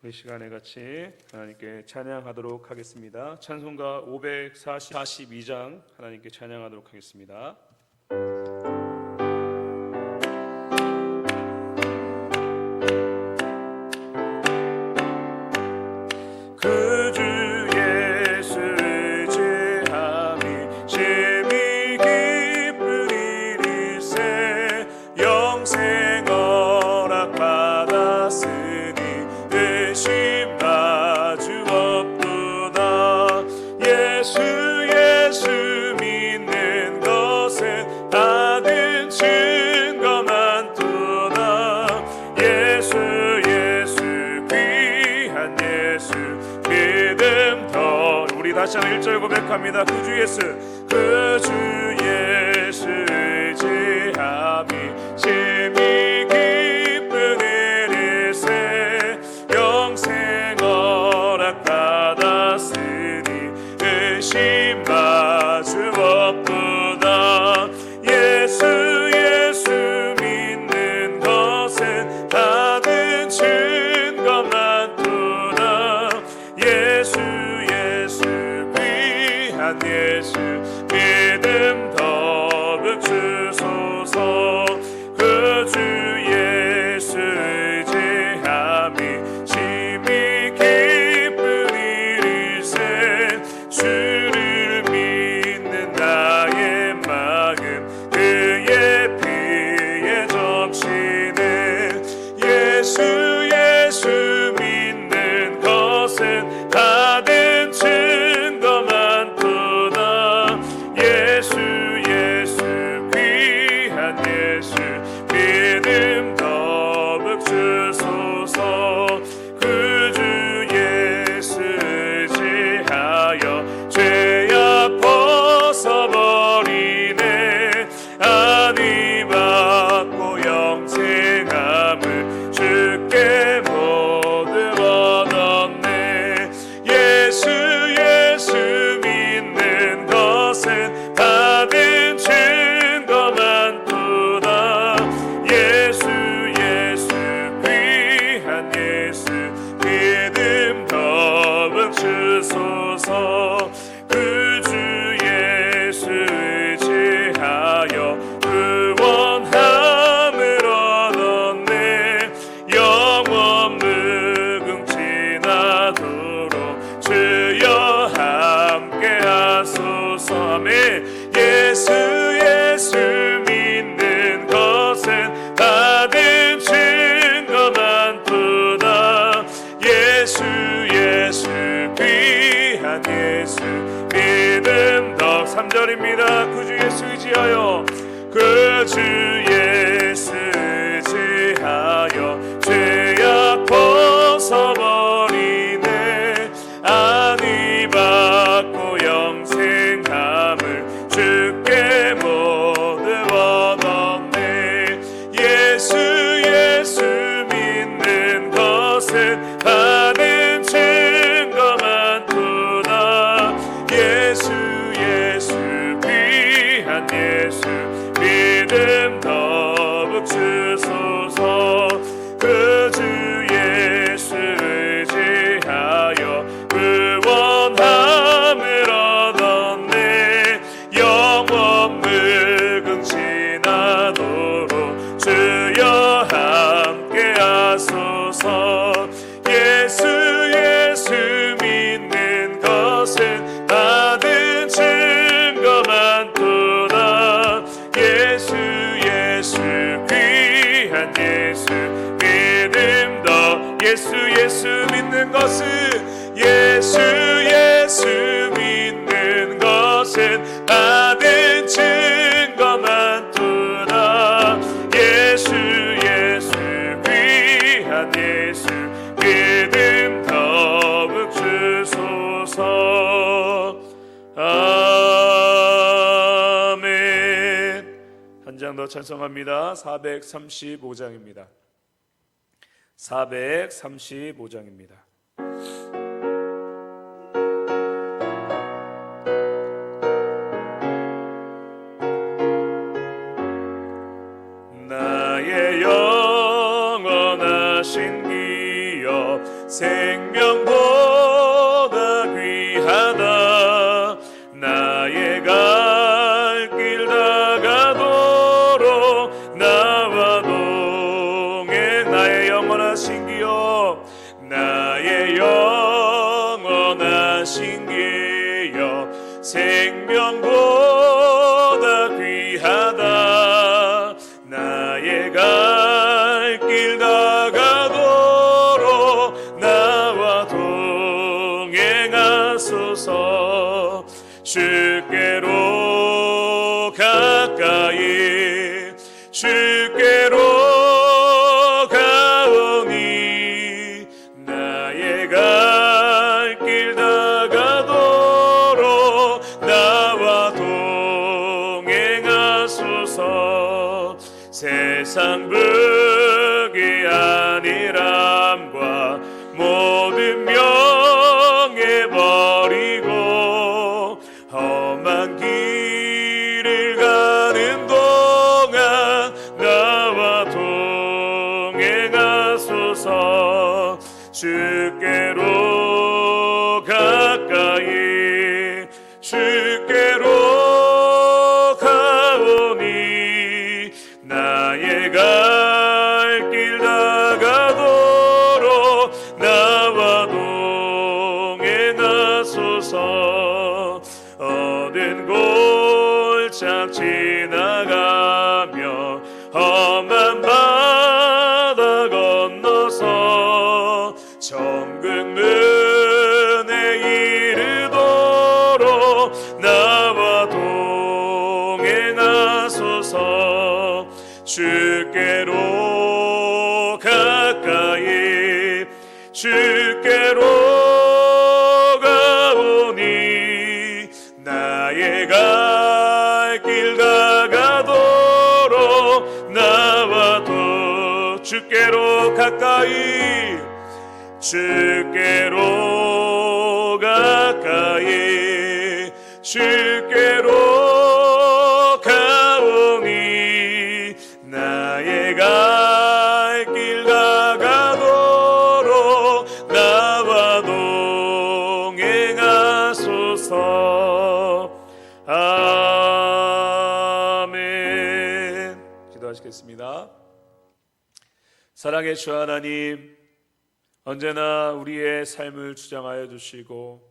우리 시간에 같이 하나님께 찬양하도록 하겠습니다. 찬송가 542장 하나님께 찬양하도록 하겠습니다. 다시 한번 1절 고백합니다. 그 주 예수, 그 주 예수 의지함이 심히 기쁜 일일세. 영생 허락 받았으니 의심마 주 없도다. 예수 믿는 것은 다른 증거 많도다. 예수 믿음 더욱 주소서. 그 주 예수 의지함이 심히 기쁜 일일세. 주를 믿는 나의 마음 그의 피에 적시네. 예수 믿는 것은 다른 증거 많도다. 예수 귀한 예수 믿음 더욱 주소서. 그 주 예수 의지하여 죄악 벗어버리네. 안위 받고 영생함을 주께 모두 얻었네. 예수 믿는 것은 다른 증거 많도다. 예수 귀한 예수 믿음 더욱 주소서. 그 주 예수 의지하여 구원함을 얻었네. 영원 무궁지나도록 주여 함께 하소서. 아멘. 예수 믿는 것은 다른 증거 많도다. 예수 귀한 예수 믿음 더 3절입니다. 그 주 예수 의지하여 그 주 예수 의지하여 죄악 벗어버리네. 안위 받고 영생함을 주께 모두 얻었네. 예수 믿는 것은 다른 증거 많도다. 예수 귀한 예수 믿음 더욱 주소서. 그 주 예수 의지하여 구원함을 얻었네. 영원 무궁지나도록 주여 함께 하소서. 예수 믿는 것은 다른 증거 많도다. 예수 귀한 예수 믿음 더. 예수 믿는 것은 예수 믿는 것은 다른 증거 많도다. 예수 귀한 예수 믿음 더욱 주소서. 아멘. 한 장 더 찬송합니다. 435장입니다. 435장입니다. 나의 영원하신 기여 생명보다 귀하다. 나의 갈 길 다가도록 나와 동행. 나의 영원하신 기여, 나의 영원하신 기여, 생명보다 귀하다. 나의 갈 길 다가도록 나와 동행하소서. 주께로 가까이 주께로 가오니 나의 갈 길 다가도록 나와 동행하소서. 세상 불기 아니람과 모든 명예 버리고 험한 길을 가는 동안 나와 동행하소서. 주께로 가까이 주께로 가오니 나의 갈 길 다가도록 나와 동행하소서. 어두운 골짝 지나가며 험한 바다 건너서 정글 문에 이르도록 나와 동행하소서. 주께로 가까이 주께로 가오니 나의 갈 길 다가도록 나와 주께로 가까이 주께로 가까이 주께로 가오니 나의 갈 길 다가도록 나와 동행하소서. 아멘. 기도하시겠습니다. 사랑의 주 하나님, 언제나 우리의 삶을 주장하여 주시고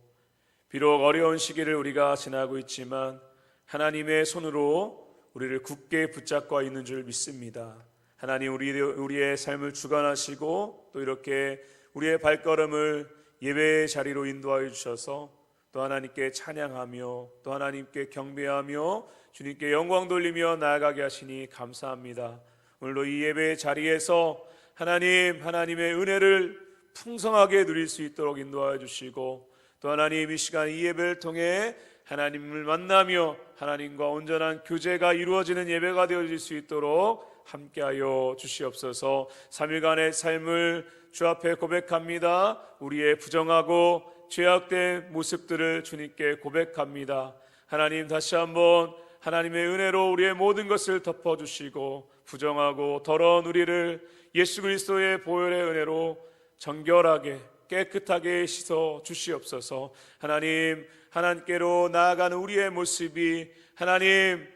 비록 어려운 시기를 우리가 지나고 있지만 하나님의 손으로 우리를 굳게 붙잡고 있는 줄 믿습니다. 하나님, 우리의 삶을 주관하시고 또 이렇게 우리의 발걸음을 예배의 자리로 인도하여 주셔서 또 하나님께 찬양하며 또 하나님께 경배하며 주님께 영광 돌리며 나아가게 하시니 감사합니다. 오늘도 이 예배의 자리에서 하나님의 은혜를 풍성하게 누릴 수 있도록 인도하여 주시고 또 하나님, 이 시간 이 예배를 통해 하나님을 만나며 하나님과 온전한 교제가 이루어지는 예배가 되어질 수 있도록 함께하여 주시옵소서. 3일간의 삶을 주 앞에 고백합니다. 우리의 부정하고 죄악된 모습들을 주님께 고백합니다. 하나님, 다시 한번 하나님의 은혜로 우리의 모든 것을 덮어주시고 부정하고 더러운 우리를 예수 그리스도의 보혈의 은혜로 정결하게 깨끗하게 씻어 주시옵소서. 하나님께로 나아가는 우리의 모습이 하나님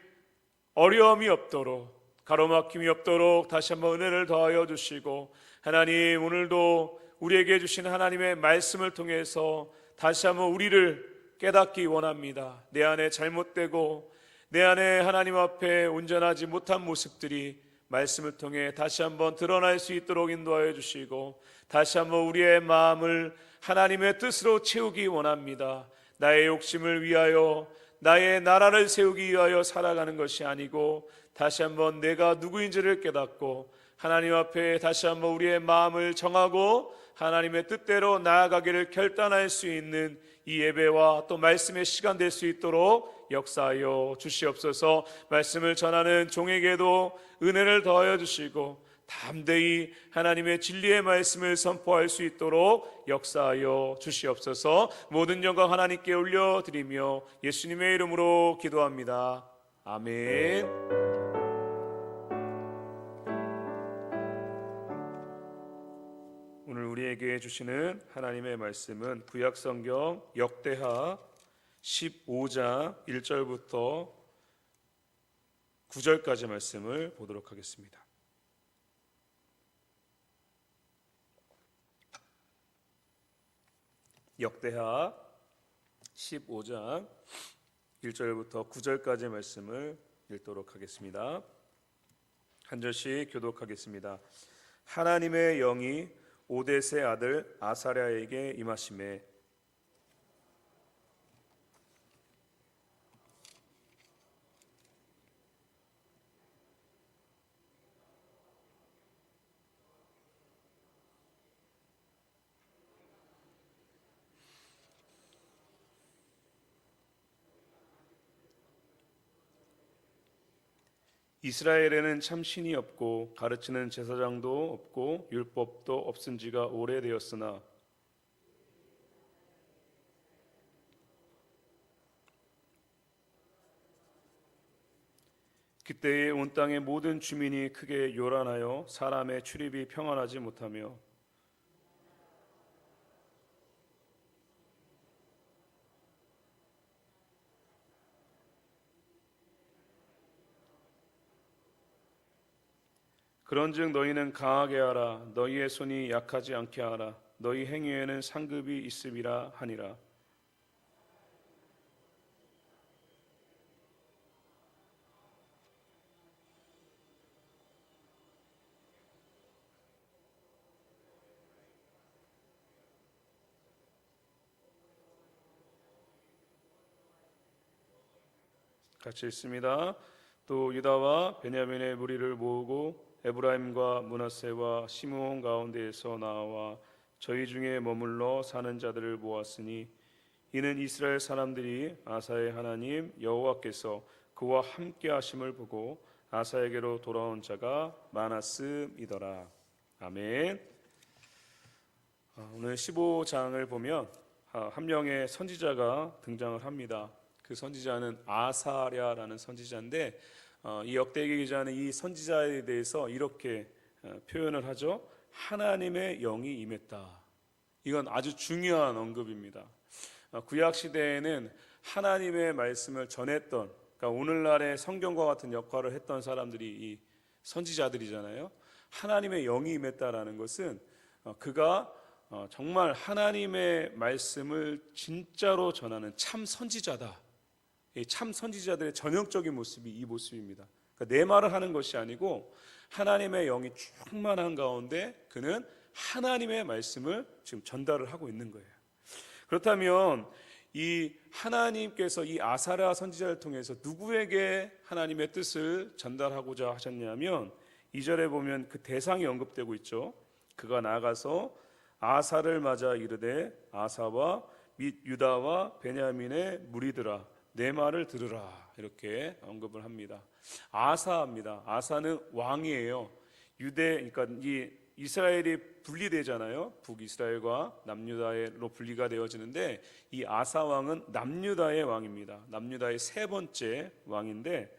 어려움이 없도록 가로막힘이 없도록 다시 한번 은혜를 더하여 주시고 하나님, 오늘도 우리에게 주신 하나님의 말씀을 통해서 다시 한번 우리를 깨닫기 원합니다. 내 안에 잘못되고 내 안에 하나님 앞에 온전하지 못한 모습들이 말씀을 통해 다시 한번 드러날 수 있도록 인도하여 주시고 다시 한번 우리의 마음을 하나님의 뜻으로 채우기 원합니다. 나의 욕심을 위하여 나의 나라를 세우기 위하여 살아가는 것이 아니고 다시 한번 내가 누구인지를 깨닫고 하나님 앞에 다시 한번 우리의 마음을 정하고 하나님의 뜻대로 나아가기를 결단할 수 있는 이 예배와 또 말씀의 시간 될 수 있도록 역사하여 주시옵소서. 말씀을 전하는 종에게도 은혜를 더하여 주시고 담대히 하나님의 진리의 말씀을 선포할 수 있도록 역사하여 주시옵소서. 모든 영광 하나님께 올려드리며 예수님의 이름으로 기도합니다. 아멘. 오늘 우리에게 주시는 하나님의 말씀은 구약성경 역대하 15장 1절부터 9절까지 말씀을 보도록 하겠습니다. 역대하 15장 1절부터 9절까지 말씀을 읽도록 하겠습니다. 한 절씩 교독하겠습니다. 하나님의 영이 오뎃의 아들 아사랴에게 임하시매 이스라엘에는 참 신이 없고 가르치는 제사장도 없고 율법도 없은 지가 오래되었으나 그때에 온 땅의 모든 주민이 크게 요란하여 사람의 출입이 평안하지 못하며 그런즉 너희는 강하게 하라. 너희의 손이 약하지 않게 하라. 너희 행위에는 상급이 있음이라 하니라. 같이 읽습니다. 또 유다와 베냐민의 무리를 모으고 에브라임과 므낫세와 시므온 가운데에서 나와 저희 중에 머물러 사는 자들을 모았으니 이는 이스라엘 사람들이 아사의 하나님 여호와께서 그와 함께 하심을 보고 아사에게로 돌아온 자가 많았음이더라. 아멘. 오늘 15장을 보면 한 명의 선지자가 등장을 합니다. 그 선지자는 아사랴라는 선지자인데 이 역대기 기자는 이 선지자에 대해서 이렇게 표현을 하죠. 하나님의 영이 임했다. 이건 아주 중요한 언급입니다. 구약 시대에는 하나님의 말씀을 전했던, 그러니까 오늘날의 성경과 같은 역할을 했던 사람들이 이 선지자들이잖아요. 하나님의 영이 임했다라는 것은 그가 정말 하나님의 말씀을 진짜로 전하는 참 선지자다. 참 선지자들의 전형적인 모습이 이 모습입니다. 그러니까 내 말을 하는 것이 아니고 하나님의 영이 충만한 가운데 그는 하나님의 말씀을 지금 전달을 하고 있는 거예요. 그렇다면 이 하나님께서 이 아사랴 선지자를 통해서 누구에게 하나님의 뜻을 전달하고자 하셨냐면 2절에 보면 그 대상이 언급되고 있죠. 그가 나아가서 아사를 맞아 이르되 아사와 및 유다와 베냐민의 무리들아 내 말을 들으라 이렇게 언급을 합니다. 아사입니다. 아사는 왕이에요. 그러니까 이 이스라엘이 분리되잖아요. 북이스라엘과 남유다로 분리가 되어지는데 이 아사 왕은 남유다의 왕입니다. 남유다의 세 번째 왕인데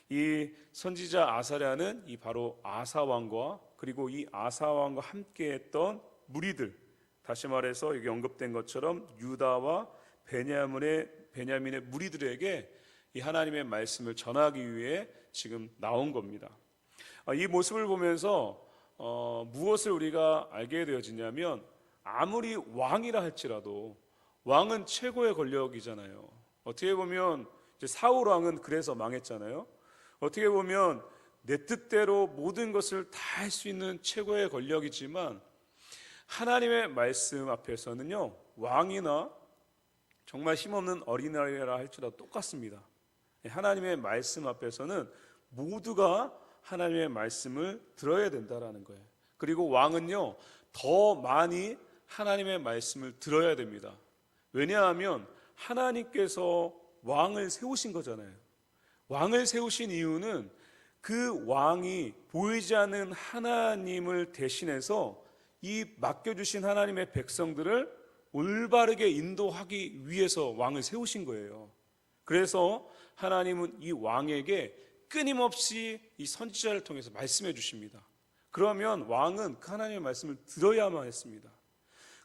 이 선지자 아사랴는 이 바로 아사 왕과 그리고 이 아사 왕과 함께했던 무리들, 다시 말해서 여기 언급된 것처럼 유다와 베냐민의 무리들에게 이 하나님의 말씀을 전하기 위해 지금 나온 겁니다. 이 모습을 보면서 무엇을 우리가 알게 되어지냐면 아무리 왕이라 할지라도 왕은 최고의 권력이잖아요. 어떻게 보면 이제 사울 왕은 그래서 망했잖아요. 어떻게 보면 내 뜻대로 모든 것을 다 할 수 있는 최고의 권력이지만 하나님의 말씀 앞에서는요 왕이나 정말 힘없는 어린아이라 할지라도 똑같습니다. 하나님의 말씀 앞에서는 모두가 하나님의 말씀을 들어야 된다라는 거예요. 그리고 왕은요 더 많이 하나님의 말씀을 들어야 됩니다. 왜냐하면 하나님께서 왕을 세우신 거잖아요. 왕을 세우신 이유는 그 왕이 보이지 않는 하나님을 대신해서 이 맡겨주신 하나님의 백성들을 올바르게 인도하기 위해서 왕을 세우신 거예요. 그래서 하나님은 이 왕에게 끊임없이 이 선지자를 통해서 말씀해 주십니다. 그러면 왕은 그 하나님의 말씀을 들어야만 했습니다.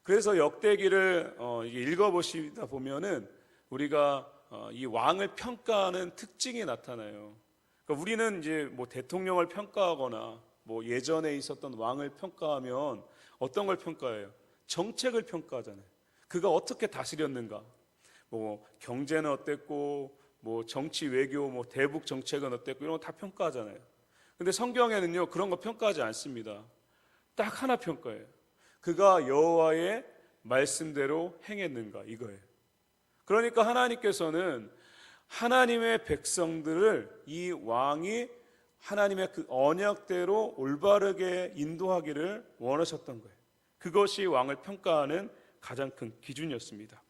그래서 역대기를 읽어보시다 보면은 우리가 이 왕을 평가하는 특징이 나타나요. 그러니까 우리는 이제 뭐 대통령을 평가하거나 뭐 예전에 있었던 왕을 평가하면 어떤 걸 평가해요? 정책을 평가하잖아요. 그가 어떻게 다스렸는가? 뭐 경제는 어땠고, 뭐 정치 외교, 뭐 대북 정책은 어땠고 이런 거 다 평가하잖아요. 근데 성경에는요 그런 거 평가하지 않습니다. 딱 하나 평가해요. 그가 여호와의 말씀대로 행했는가 이거예요. 그러니까 하나님께서는 하나님의 백성들을 이 왕이 하나님의 그 언약대로 올바르게 인도하기를 원하셨던 거예요. 그것이 왕을 평가하는 가장 큰 기준이었습니다.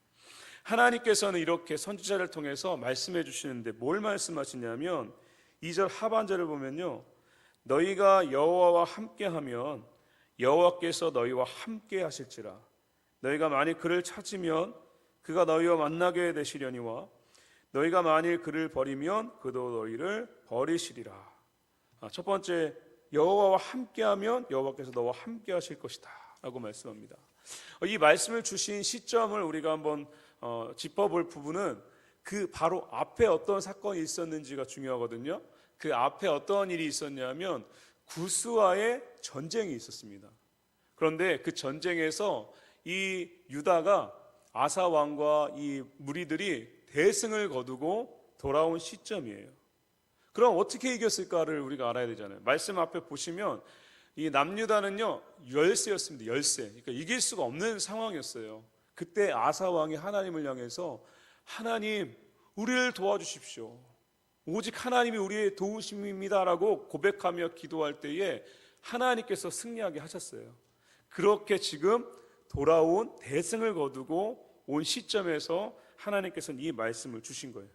하나님께서는 이렇게 선지자를 통해서 말씀해 주시는데 뭘 말씀하시냐면 2절 하반절을 보면요, 너희가 여호와와 함께하면 여호와께서 너희와 함께 하실지라. 너희가 만일 그를 찾으면 그가 너희와 만나게 되시려니와 너희가 만일 그를 버리면 그도 너희를 버리시리라. 첫 번째, 여호와와 함께하면 여호와께서 너와 함께 하실 것이다 라고 말씀합니다. 이 말씀을 주신 시점을 우리가 한번 짚어볼 부분은 그 바로 앞에 어떤 사건이 있었는지가 중요하거든요. 그 앞에 어떤 일이 있었냐면 구스와의 전쟁이 있었습니다. 그런데 그 전쟁에서 이 유다가 아사 왕과 이 무리들이 대승을 거두고 돌아온 시점이에요. 그럼 어떻게 이겼을까를 우리가 알아야 되잖아요. 말씀 앞에 보시면 이 남유다는요 열세였습니다. 열세. 그러니까 이길 수가 없는 상황이었어요. 그때 아사 왕이 하나님을 향해서 하나님 우리를 도와주십시오. 오직 하나님이 우리의 도우심입니다라고 고백하며 기도할 때에 하나님께서 승리하게 하셨어요. 그렇게 지금 돌아온 대승을 거두고 온 시점에서 하나님께서는 이 말씀을 주신 거예요.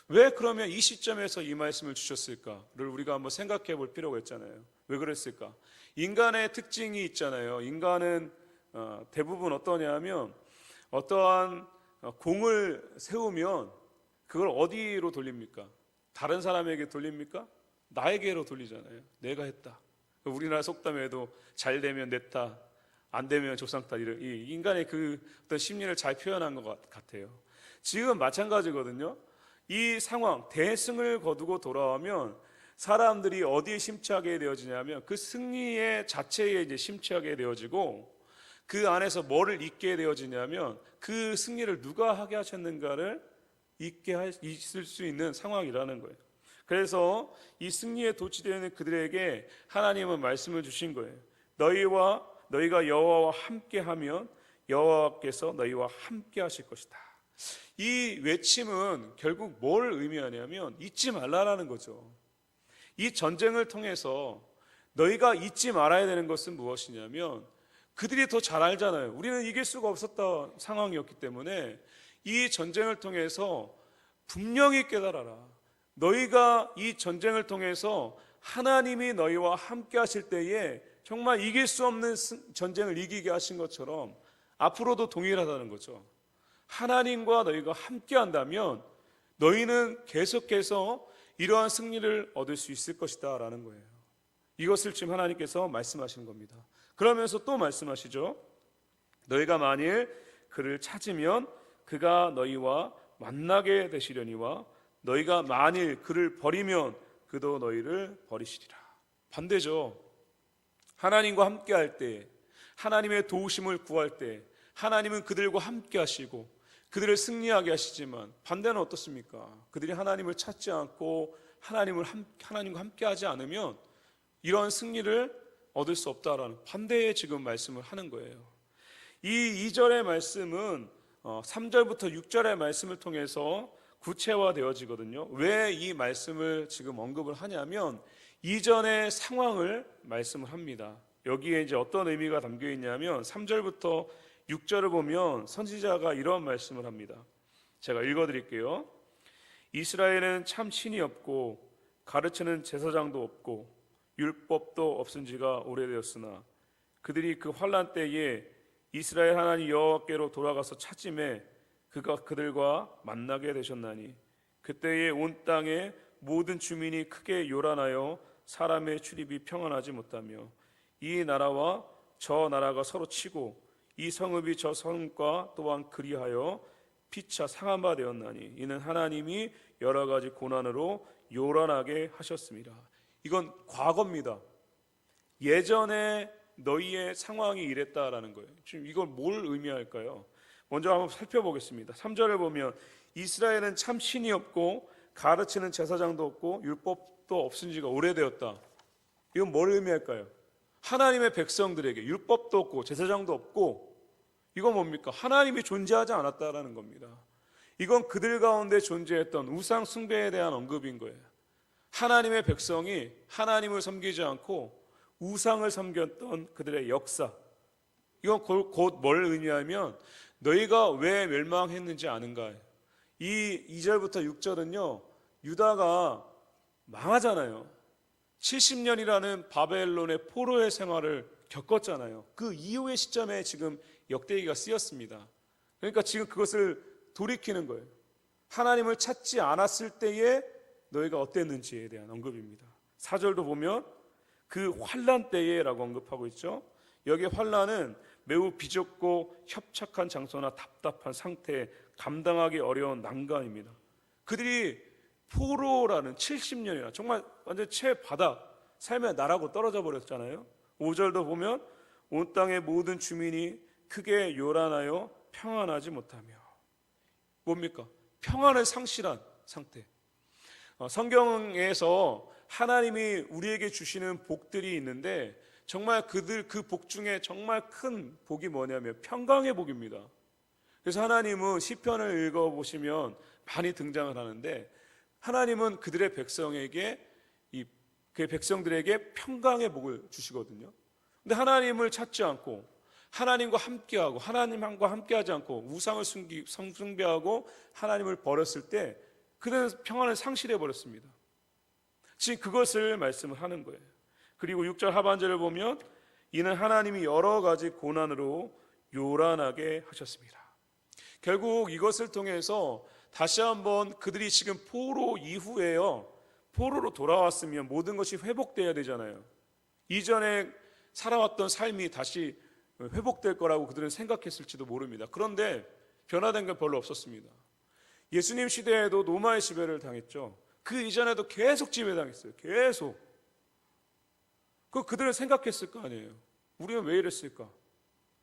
왜 그러면 이 시점에서 이 말씀을 주셨을까를 우리가 한번 생각해 볼 필요가 있잖아요. 왜 그랬을까? 인간의 특징이 있잖아요. 인간은 대부분 어떠냐면 어떠한 공을 세우면 그걸 어디로 돌립니까? 다른 사람에게 돌립니까? 나에게로 돌리잖아요. 내가 했다. 우리나라 속담에도 잘 되면 내 탓, 안 되면 조상 탓, 이런 이 인간의 그 어떤 심리를 잘 표현한 것 같아요. 지금 마찬가지거든요. 이 상황, 대승을 거두고 돌아오면 사람들이 어디에 심취하게 되어지냐면 그 승리의 자체에 이제 심취하게 되어지고 그 안에서 뭐를 잊게 되어지냐면 그 승리를 누가 하게 하셨는가를 있을 수 있는 상황이라는 거예요. 그래서 이 승리에 도취되는 그들에게 하나님은 말씀을 주신 거예요. 너희가 여호와와 함께하면 여호와께서 너희와 함께 하실 것이다. 이 외침은 결국 뭘 의미하냐면 잊지 말라라는 거죠. 이 전쟁을 통해서 너희가 잊지 말아야 되는 것은 무엇이냐면 그들이 더 잘 알잖아요. 우리는 이길 수가 없었던 상황이었기 때문에 이 전쟁을 통해서 분명히 깨달아라. 너희가 이 전쟁을 통해서 하나님이 너희와 함께 하실 때에 정말 이길 수 없는 전쟁을 이기게 하신 것처럼 앞으로도 동일하다는 거죠. 하나님과 너희가 함께 한다면 너희는 계속해서 이러한 승리를 얻을 수 있을 것이다 라는 거예요. 이것을 지금 하나님께서 말씀하시는 겁니다. 그러면서 또 말씀하시죠. 너희가 만일 그를 찾으면 그가 너희와 만나게 되시려니와 너희가 만일 그를 버리면 그도 너희를 버리시리라. 반대죠. 하나님과 함께 할 때, 하나님의 도우심을 구할 때 하나님은 그들과 함께 하시고 그들을 승리하게 하시지만 반대는 어떻습니까? 그들이 하나님을 찾지 않고 하나님과 함께 하지 않으면 이런 승리를 얻을 수 없다라는 반대의 지금 말씀을 하는 거예요. 이 2절의 말씀은 3절부터 6절의 말씀을 통해서 구체화되어지거든요. 왜 이 말씀을 지금 언급을 하냐면 이전의 상황을 말씀을 합니다. 여기에 이제 어떤 의미가 담겨 있냐면 3절부터 6절을 보면 선지자가 이런 말씀을 합니다. 제가 읽어드릴게요. 이스라엘은 참 신이 없고 가르치는 제사장도 없고 율법도 없은 지가 오래되었으나 그들이 그 환난 때에 이스라엘 하나님 여호와께로 돌아가서 찾음에 그가 그들과 만나게 되셨나니 그때에 온 땅의 모든 주민이 크게 요란하여 사람의 출입이 평안하지 못하며 이 나라와 저 나라가 서로 치고 이 성읍이 저 성읍과 또한 그리하여 피차 상한 바 되었나니 이는 하나님이 여러 가지 고난으로 요란하게 하셨습니다. 이건 과거입니다. 예전에 너희의 상황이 이랬다라는 거예요. 지금 이걸 뭘 의미할까요? 먼저 한번 살펴보겠습니다. 3절을 보면 이스라엘은 참 신이 없고 가르치는 제사장도 없고 율법도 없은 지가 오래되었다. 이건 뭘 의미할까요? 하나님의 백성들에게 율법도 없고 제사장도 없고 이건 뭡니까? 하나님이 존재하지 않았다라는 겁니다. 이건 그들 가운데 존재했던 우상 숭배에 대한 언급인 거예요. 하나님의 백성이 하나님을 섬기지 않고 우상을 섬겼던 그들의 역사. 이건 곧 뭘 의미하면 너희가 왜 멸망했는지 아는가. 이 2절부터 6절은요. 유다가 망하잖아요. 70년이라는 바벨론의 포로의 생활을 겪었잖아요. 그 이후의 시점에 지금 역대기가 쓰였습니다. 그러니까 지금 그것을 돌이키는 거예요. 하나님을 찾지 않았을 때에 너희가 어땠는지에 대한 언급입니다. 4절도 보면 그 환난 때에라고 언급하고 있죠. 여기에 환난은 매우 비좁고 협착한 장소나 답답한 상태에 감당하기 어려운 난간입니다. 그들이 포로라는 70년이나 정말 완전 최바닥 삶의 나라고 떨어져 버렸잖아요. 5절도 보면 온 땅의 모든 주민이 크게 요란하여 평안하지 못하며 뭡니까? 평안을 상실한 상태. 성경에서 하나님이 우리에게 주시는 복들이 있는데 정말 그 복 중에 정말 큰 복이 뭐냐면 평강의 복입니다. 그래서 하나님은 시편을 읽어보시면 많이 등장을 하는데 하나님은 그들의 백성에게 그 백성들에게 평강의 복을 주시거든요. 근데 하나님을 찾지 않고 하나님과 함께하고 하나님과 함께하지 않고 우상을 숭배하고 하나님을 버렸을 때 그들은 평안을 상실해 버렸습니다. 지금 그것을 말씀을 하는 거예요. 그리고 6절 하반절을 보면 이는 하나님이 여러 가지 고난으로 요란하게 하셨습니다. 결국 이것을 통해서 다시 한번 그들이 지금 포로 이후에요. 포로로 돌아왔으면 모든 것이 회복돼야 되잖아요. 이전에 살아왔던 삶이 다시 회복될 거라고 그들은 생각했을지도 모릅니다. 그런데 변화된 건 별로 없었습니다. 예수님 시대에도 노마의 지배를 당했죠. 그 이전에도 계속 지배당했어요. 계속. 그들은 생각했을 거 아니에요. 우리는 왜 이랬을까?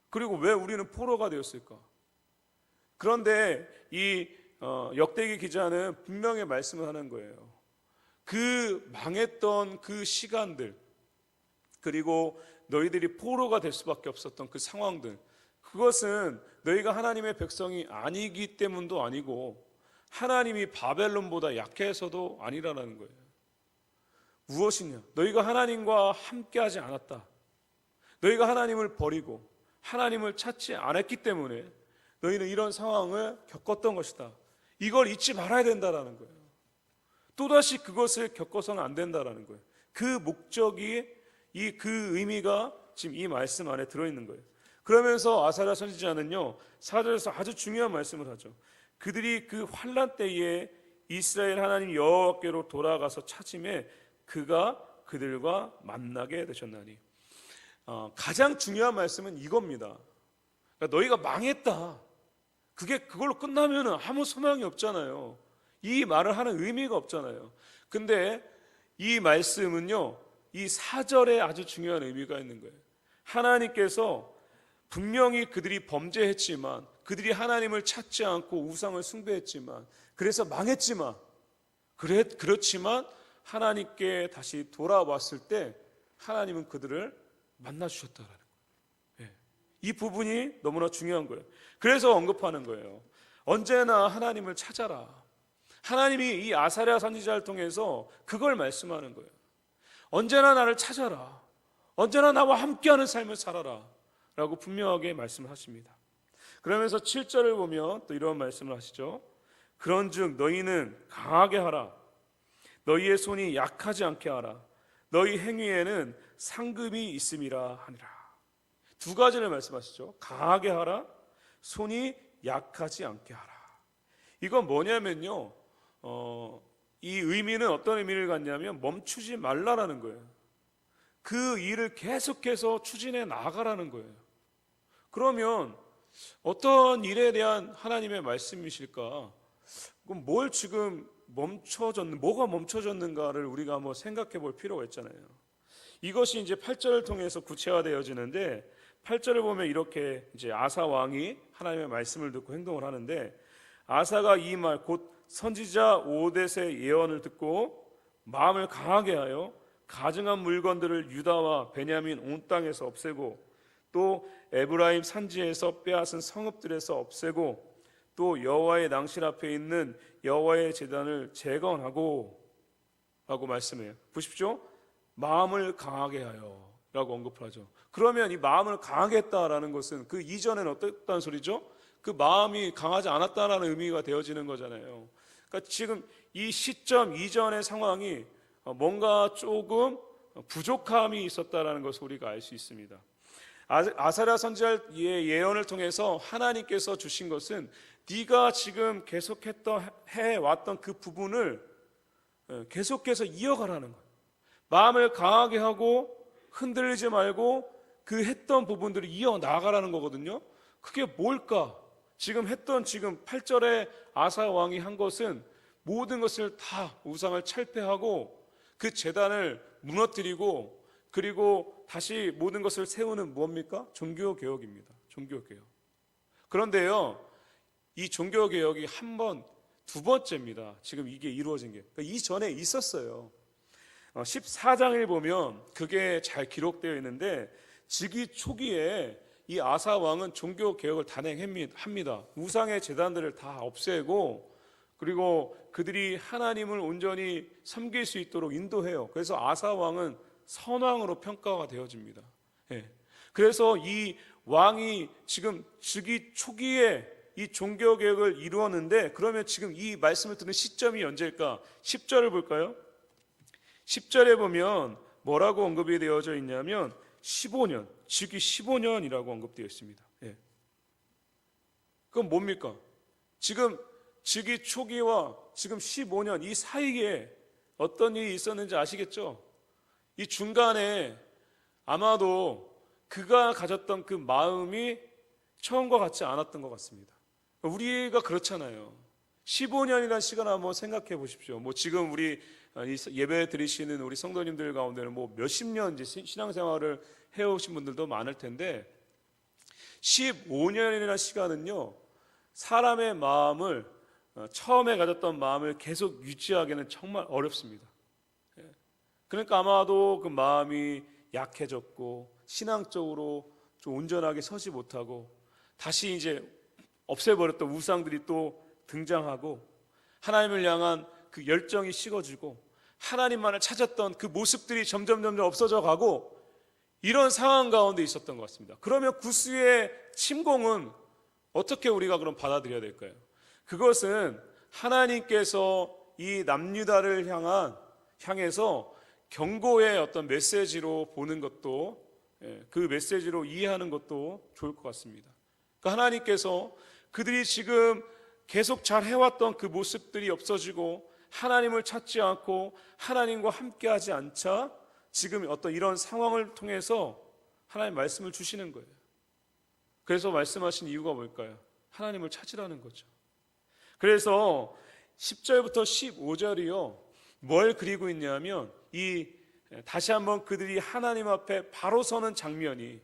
그리고 왜 우리는 포로가 되었을까? 그런데 이 역대기 기자는 분명히 말씀을 하는 거예요. 그 망했던 그 시간들, 그리고 너희들이 포로가 될 수밖에 없었던 그 상황들, 그것은 너희가 하나님의 백성이 아니기 때문도 아니고 하나님이 바벨론보다 약해서도 아니라는 거예요. 무엇이냐? 너희가 하나님과 함께하지 않았다. 너희가 하나님을 버리고 하나님을 찾지 않았기 때문에 너희는 이런 상황을 겪었던 것이다. 이걸 잊지 말아야 된다라는 거예요. 또다시 그것을 겪어서는 안 된다라는 거예요. 그 목적이 그 의미가 지금 이 말씀 안에 들어있는 거예요. 그러면서 아사랴 선지자는요 4절에서 아주 중요한 말씀을 하죠. 그들이 그 환난 때에 이스라엘 하나님 여호와께로 돌아가서 찾음에 그가 그들과 만나게 되셨나니. 가장 중요한 말씀은 이겁니다. 그러니까 너희가 망했다. 그걸로 끝나면 아무 소망이 없잖아요. 이 말을 하는 의미가 없잖아요. 근데 이 말씀은요, 이 4절에 아주 중요한 의미가 있는 거예요. 하나님께서 분명히 그들이 범죄했지만, 그들이 하나님을 찾지 않고 우상을 숭배했지만, 그래서 망했지만, 그렇지만 하나님께 다시 돌아왔을 때 하나님은 그들을 만나주셨다라는 거예요. 이 부분이 너무나 중요한 거예요. 그래서 언급하는 거예요. 언제나 하나님을 찾아라. 하나님이 이 아사랴 선지자를 통해서 그걸 말씀하는 거예요. 언제나 나를 찾아라. 언제나 나와 함께하는 삶을 살아라 라고 분명하게 말씀을 하십니다. 그러면서 7절을 보면 또 이런 말씀을 하시죠. 그런즉 너희는 강하게 하라. 너희의 손이 약하지 않게 하라. 너희 행위에는 상급이 있음이라 하니라. 두 가지를 말씀하시죠. 강하게 하라. 손이 약하지 않게 하라. 이건 뭐냐면요, 이 의미는 어떤 의미를 갖냐면 멈추지 말라라는 거예요. 그 일을 계속해서 추진해 나가라는 거예요. 그러면 어떤 일에 대한 하나님의 말씀이실까? 그럼 뭘 지금 뭐가 멈춰졌는가를 우리가 한번 생각해 볼 필요가 있잖아요. 이것이 이제 8절을 통해서 구체화되어지는데 8절을 보면 이렇게 이제 아사 왕이 하나님의 말씀을 듣고 행동을 하는데 아사가 이 말 곧 선지자 오뎃의 예언을 듣고 마음을 강하게 하여 가증한 물건들을 유다와 베냐민 온 땅에서 없애고 또 에브라임 산지에서 빼앗은 성읍들에서 없애고 또 여호와의 낭실 앞에 있는 여호와의 제단을 재건하고 라고 말씀해요. 보십시오. 마음을 강하게 하여 라고 언급을 하죠. 그러면 이 마음을 강하게 했다라는 것은 그 이전에는 어땠다는 소리죠? 그 마음이 강하지 않았다라는 의미가 되어지는 거잖아요. 그러니까 지금 이 시점 이전의 상황이 뭔가 조금 부족함이 있었다라는 것을 우리가 알 수 있습니다. 아사랴 선지자의 예언을 통해서 하나님께서 주신 것은 네가 지금 해왔던 그 부분을 계속해서 이어가라는 거예요. 마음을 강하게 하고 흔들리지 말고 그 했던 부분들을 이어나가라는 거거든요. 그게 뭘까? 지금 8절에 아사 왕이 한 것은 모든 것을 다 우상을 철폐하고 그 제단을 무너뜨리고 그리고 다시 모든 것을 세우는 뭡니까? 종교개혁입니다. 종교개혁. 그런데요, 이 종교개혁이 두 번째입니다. 지금 이게 이루어진 게. 그러니까 이전에 있었어요. 14장을 보면 그게 잘 기록되어 있는데 즉위 초기에 이 아사 왕은 종교개혁을 단행합니다. 우상의 제단들을 다 없애고 그리고 그들이 하나님을 온전히 섬길 수 있도록 인도해요. 그래서 아사 왕은 선왕으로 평가가 되어집니다. 그래서 이 왕이 지금 즉위 초기에 이 종교개혁을 이루었는데 그러면 지금 이 말씀을 듣는 시점이 언제일까? 10절을 볼까요? 10절에 보면 뭐라고 언급이 되어져 있냐면 15년, 즉위 15년이라고 언급되어 있습니다. 그건 뭡니까? 지금 즉위 초기와 지금 15년 이 사이에 어떤 일이 있었는지 아시겠죠? 이 중간에 아마도 그가 가졌던 그 마음이 처음과 같지 않았던 것 같습니다. 우리가 그렇잖아요. 15년이라는 시간을 한번 생각해 보십시오. 지금 우리 예배 드리시는 우리 성도님들 가운데는 몇십 년 이제 신앙생활을 해오신 분들도 많을 텐데 15년이라는 시간은요, 사람의 마음을 처음에 가졌던 마음을 계속 유지하기는 정말 어렵습니다. 그러니까 아마도 그 마음이 약해졌고 신앙적으로 좀 온전하게 서지 못하고 다시 이제 없애버렸던 우상들이 또 등장하고 하나님을 향한 그 열정이 식어지고 하나님만을 찾았던 그 모습들이 점점 없어져 가고 이런 상황 가운데 있었던 것 같습니다. 그러면 구스의 침공은 어떻게 우리가 그럼 받아들여야 될까요? 그것은 하나님께서 이 남유다를 향해서 경고의 어떤 메시지로 보는 것도 그 메시지로 이해하는 것도 좋을 것 같습니다. 그러니까 하나님께서 그들이 지금 계속 잘 해왔던 그 모습들이 없어지고 하나님을 찾지 않고 하나님과 함께하지 않자 지금 어떤 이런 상황을 통해서 하나님 말씀을 주시는 거예요. 그래서 말씀하신 이유가 뭘까요? 하나님을 찾으라는 거죠. 그래서 10절부터 15절이요 뭘 그리고 있냐면 다시 한번 그들이 하나님 앞에 바로 서는 장면이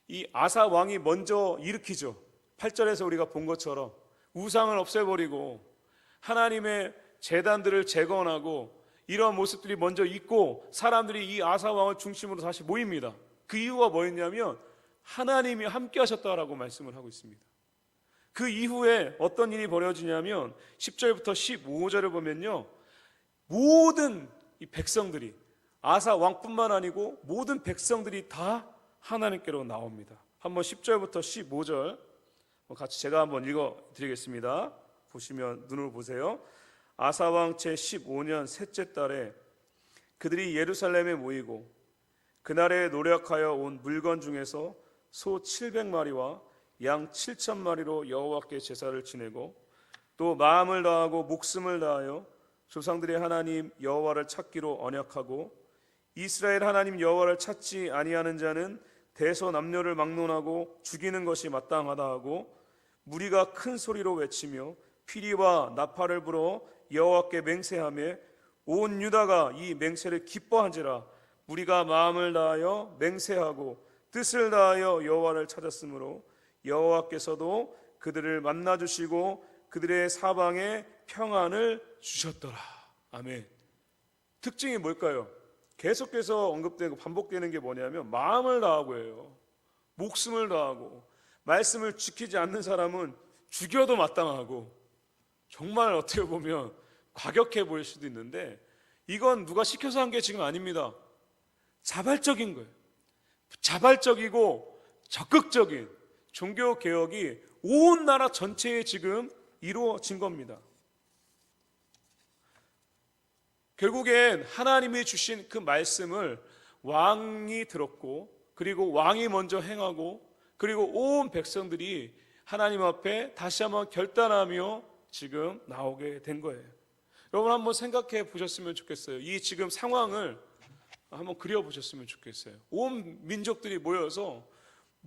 이 아사 왕이 먼저 일으키죠. 8절에서 우리가 본 것처럼 우상을 없애버리고 하나님의 제단들을 재건하고 이러한 모습들이 먼저 있고 사람들이 이 아사 왕을 중심으로 다시 모입니다. 그 이유가 뭐였냐면 하나님이 함께 하셨다라고 말씀을 하고 있습니다. 그 이후에 어떤 일이 벌어지냐면 10절부터 15절을 보면요, 모든 이 백성들이 아사 왕뿐만 아니고 모든 백성들이 다 하나님께로 나옵니다. 한번 10절부터 15절 같이 제가 한번 읽어드리겠습니다. 보시면 눈으로 보세요. 아사 왕 제 15년 셋째 달에 그들이 예루살렘에 모이고 그날에 노력하여 온 물건 중에서 소 700마리와 양 7,000마리로 여호와께 제사를 지내고 또 마음을 다하고 목숨을 다하여 조상들의 하나님 여호와를 찾기로 언약하고 이스라엘 하나님 여호와를 찾지 아니하는 자는 대서남녀를 막론하고 죽이는 것이 마땅하다 하고 무리가 큰 소리로 외치며 피리와 나팔을 불어 여호와께 맹세하며 온 유다가 이 맹세를 기뻐한지라. 무리가 마음을 다하여 맹세하고 뜻을 다하여 여호와를 찾았으므로 여호와께서도 그들을 만나 주시고 그들의 사방에 평안을 주셨더라. 아멘. 특징이 뭘까요? 계속해서 언급되고 반복되는 게 뭐냐면 마음을 다하고예요. 목숨을 다하고 말씀을 지키지 않는 사람은 죽여도 마땅하고, 정말 어떻게 보면 과격해 보일 수도 있는데 이건 누가 시켜서 한 게 지금 아닙니다. 자발적인 거예요. 자발적이고 적극적인 종교 개혁이 온 나라 전체에 지금 이루어진 겁니다. 결국엔 하나님이 주신 그 말씀을 왕이 들었고, 그리고 왕이 먼저 행하고, 그리고 온 백성들이 하나님 앞에 다시 한번 결단하며 지금 나오게 된 거예요. 여러분 한번 생각해 보셨으면 좋겠어요. 이 지금 상황을 한번 그려보셨으면 좋겠어요. 온 민족들이 모여서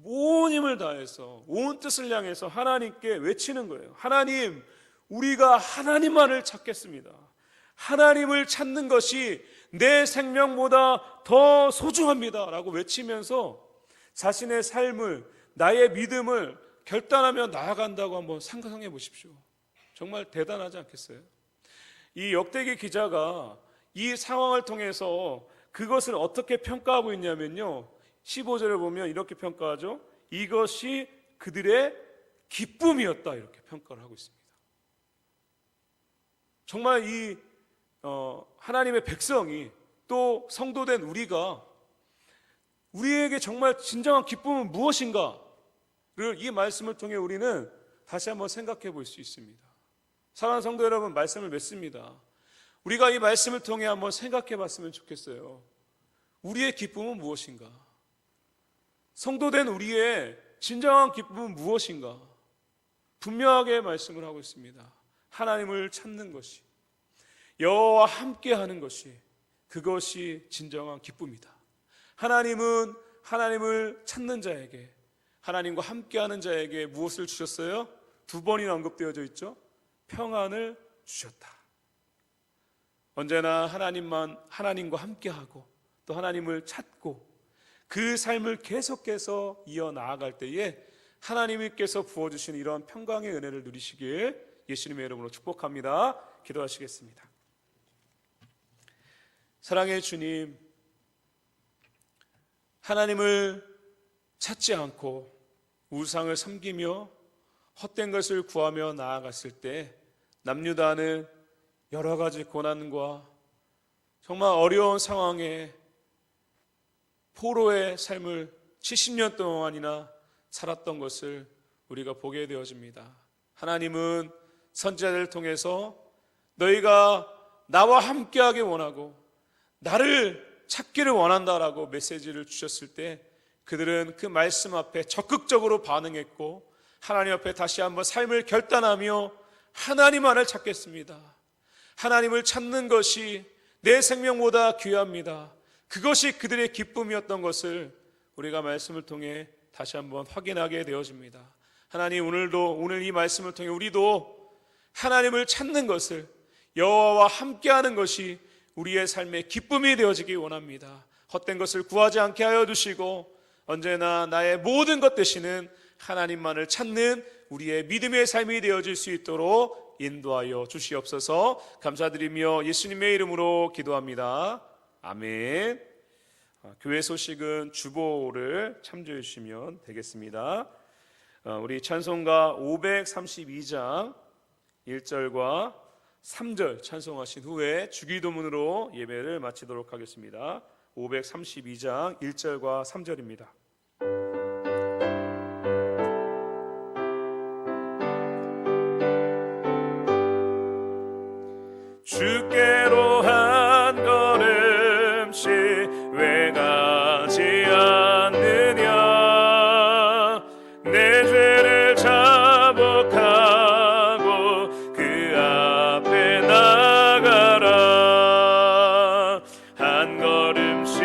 온 힘을 다해서 온 뜻을 향해서 하나님께 외치는 거예요. 하나님, 우리가 하나님만을 찾겠습니다. 하나님을 찾는 것이 내 생명보다 더 소중합니다 라고 외치면서 자신의 삶을, 나의 믿음을 결단하며 나아간다고 한번 상상해 보십시오. 정말 대단하지 않겠어요? 이 역대기 기자가 이 상황을 통해서 그것을 어떻게 평가하고 있냐면요, 15절을 보면 이렇게 평가하죠. 이것이 그들의 기쁨이었다, 이렇게 평가를 하고 있습니다. 정말 이 하나님의 백성이, 또 성도된 우리가, 우리에게 정말 진정한 기쁨은 무엇인가를 이 말씀을 통해 우리는 다시 한번 생각해 볼 수 있습니다. 사랑하는 성도 여러분, 말씀을 맺습니다. 우리가 이 말씀을 통해 한번 생각해 봤으면 좋겠어요. 우리의 기쁨은 무엇인가? 성도된 우리의 진정한 기쁨은 무엇인가? 분명하게 말씀을 하고 있습니다. 하나님을 찾는 것이, 여호와와 함께하는 것이, 그것이 진정한 기쁨이다. 하나님은 하나님을 찾는 자에게, 하나님과 함께하는 자에게 무엇을 주셨어요? 2번이나 언급되어져 있죠. 평안을 주셨다. 언제나 하나님과 함께하고 또 하나님을 찾고 그 삶을 계속해서 이어나아갈 때에 하나님께서 부어주신 이런 평강의 은혜를 누리시길 예수님의 이름으로 축복합니다. 기도하시겠습니다. 사랑의 주님, 하나님을 찾지 않고 우상을 섬기며 헛된 것을 구하며 나아갔을 때 남유다는 여러 가지 고난과 정말 어려운 상황에 포로의 삶을 70년 동안이나 살았던 것을 우리가 보게 되어집니다. 하나님은 선지자들을 통해서 너희가 나와 함께하기 원하고 나를 찾기를 원한다라고 메시지를 주셨을 때 그들은 그 말씀 앞에 적극적으로 반응했고 하나님 앞에 다시 한번 삶을 결단하며 하나님만을 찾겠습니다. 하나님을 찾는 것이 내 생명보다 귀합니다. 그것이 그들의 기쁨이었던 것을 우리가 말씀을 통해 다시 한번 확인하게 되어집니다. 하나님, 오늘 이 말씀을 통해 우리도 하나님을 찾는 것을, 여호와와 함께하는 것이 우리의 삶의 기쁨이 되어지기 원합니다. 헛된 것을 구하지 않게 하여 주시고 언제나 나의 모든 것 되시는 하나님만을 찾는 우리의 믿음의 삶이 되어질 수 있도록 인도하여 주시옵소서. 감사드리며 예수님의 이름으로 기도합니다. 아멘. 교회 소식은 주보를 참조해 주시면 되겠습니다. 우리 찬송가 532장 1절과 3절 찬송하신 후에 주기도문으로 예배를 마치도록 하겠습니다. 532장 1절과 3절입니다. 주께로 한 걸음씩 왜 가지 않느냐. 내 죄를 자복하고 그 앞에 나가라. 한 걸음씩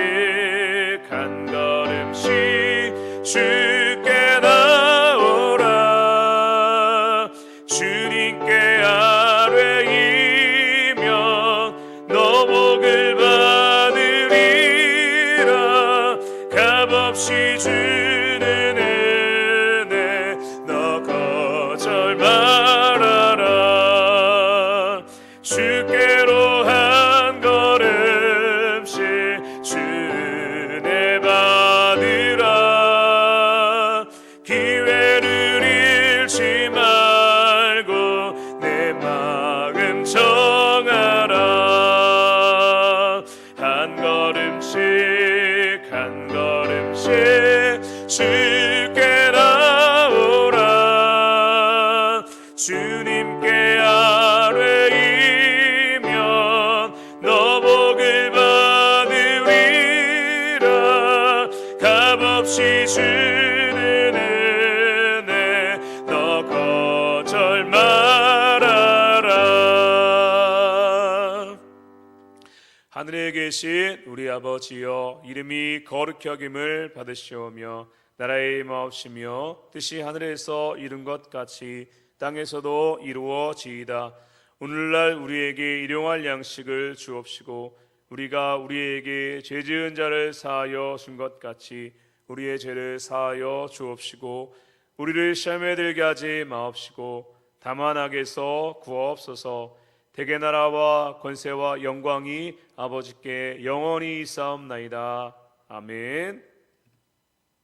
하늘에 계신 우리 아버지여, 이름이 거룩히 여김을 받으시오며 나라의 임하옵시며 뜻이 하늘에서 이룬 것 같이 땅에서도 이루어지이다. 오늘날 우리에게 일용할 양식을 주옵시고 우리가 우리에게 죄 지은 자를 사하여 준 것 같이 우리의 죄를 사하여 주옵시고 우리를 시험에 들게 하지 마옵시고 다만 악에서 구하옵소서. 대개 나라와 권세와 영광이 아버지께 영원히 있사옵나이다. 아멘.